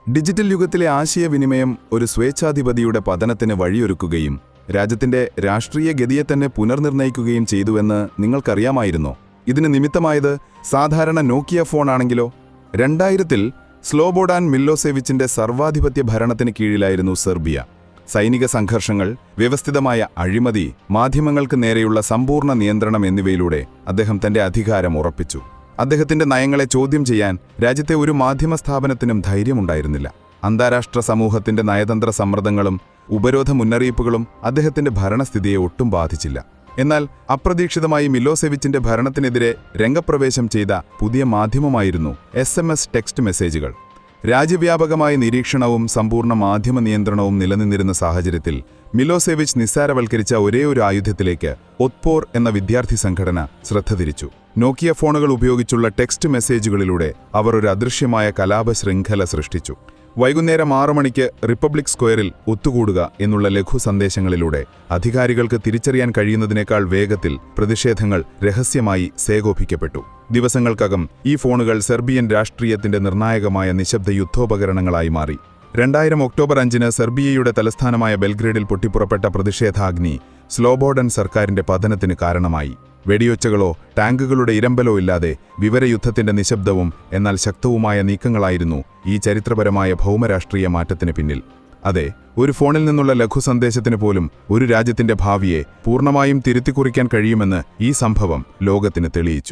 Digital യുഗത്തിലെ ആശയവിനിമയം ഒരു സ്വേച്ഛാധിപതിയുടെ പതനത്തിന് വഴിയൊരുക്കുകയും രാജ്യത്തിന്റെ രാഷ്ട്രീയ ഗതിയെ തന്നെ പുനർനിർണയിക്കുകയും ചെയ്തുവെന്ന് നിങ്ങൾക്കറിയാമായിരുന്നോ? ഇതിന് നിമിത്തമായത് സാധാരണ നോക്കിയ ഫോണാണെങ്കിലോ? 2000-ൽ സ്ലോബോഡാൻ മില്ലോസെവിച്ചിന്റെ സർവാധിപത്യ ഭരണത്തിന് കീഴിലായിരുന്നു സെർബിയ. സൈനിക സംഘർഷങ്ങൾ, വ്യവസ്ഥിതമായ അഴിമതി, മാധ്യമങ്ങൾക്ക് നേരെയുള്ള സമ്പൂർണ്ണ നിയന്ത്രണം എന്നിവയിലൂടെ അദ്ദേഹം തന്റെ അധികാരം ഉറപ്പിച്ചു. അദ്ദേഹത്തിന്റെ നയങ്ങളെ ചോദ്യം ചെയ്യാൻ രാജ്യത്തെ ഒരു മാധ്യമ സ്ഥാപനത്തിനും ധൈര്യമുണ്ടായിരുന്നില്ല. അന്താരാഷ്ട്ര സമൂഹത്തിന്റെ നയതന്ത്ര സമ്മർദ്ദങ്ങളും ഉപരോധ മുന്നറിയിപ്പുകളും അദ്ദേഹത്തിന്റെ ഭരണസ്ഥിതിയെ ഒട്ടും ബാധിച്ചില്ല. എന്നാൽ അപ്രതീക്ഷിതമായി മില്ലോസെവിച്ചിന്റെ ഭരണത്തിനെതിരെ രംഗപ്രവേശം ചെയ്ത പുതിയ മാധ്യമമായിരുന്നു SMS ടെക്സ്റ്റ് മെസ്സേജുകൾ. രാജ്യവ്യാപകമായ നിരീക്ഷണവും സമ്പൂർണ്ണ മാധ്യമ നിയന്ത്രണവും നിലനിന്നിരുന്ന സാഹചര്യത്തിൽ മിലോസെവിച്ച് നിസ്സാരവൽക്കരിച്ച ഒരേയൊരു ആയുധത്തിലേക്ക് ഒത്പോർ എന്ന വിദ്യാർത്ഥി സംഘടന ശ്രദ്ധ തിരിച്ചു. നോക്കിയ ഫോണുകൾ ഉപയോഗിച്ചുള്ള ടെക്സ്റ്റ് മെസ്സേജുകളിലൂടെ അവർ ഒരു അദൃശ്യമായ കലാപ ശൃംഖല സൃഷ്ടിച്ചു. വൈകുന്നേരം 6 മണിക്ക് റിപ്പബ്ലിക് സ്ക്വയറിൽ ഒത്തുകൂടുക എന്നുള്ള ലഘു സന്ദേശങ്ങളിലൂടെ അധികാരികൾക്ക് തിരിച്ചറിയാൻ കഴിയുന്നതിനേക്കാൾ വേഗത്തിൽ പ്രതിഷേധങ്ങൾ രഹസ്യമായി സേകോപിക്കപ്പെട്ടു. ദിവസങ്ങൾക്കകം ഈ ഫോണുകൾ സെർബിയൻ രാഷ്ട്രീയത്തിന്റെ നിർണായകമായ നിശബ്ദ യുദ്ധോപകരണങ്ങളായി മാറി. 2000 ഒക്ടോബർ 5-ന് സെർബിയയുടെ തലസ്ഥാനമായ ബെൽഗ്രേഡിൽ പൊട്ടിപ്പുറപ്പെട്ട പ്രതിഷേധാഗ്നി സ്ലോബോഡൻ സർക്കാരിന്റെ പതനത്തിന് കാരണമായി. വെടിയൊച്ചകളോ ടാങ്കുകളുടെ ഇരമ്പലോ ഇല്ലാതെ വിവരയുദ്ധത്തിന്റെ നിശബ്ദവും എന്നാൽ ശക്തവുമായ നീക്കങ്ങളായിരുന്നു ഈ ചരിത്രപരമായ ഭൗമരാഷ്ട്രീയ മാറ്റത്തിന് പിന്നിൽ. അതെ, ഒരു ഫോണിൽ നിന്നുള്ള ലഘു സന്ദേശത്തിന് പോലും ഒരു രാജ്യത്തിന്റെ ഭാവിയെ പൂർണ്ണമായും തിരുത്തിക്കുറിക്കാൻ കഴിയുമെന്ന് ഈ സംഭവം ലോകത്തിന് തെളിയിച്ചു.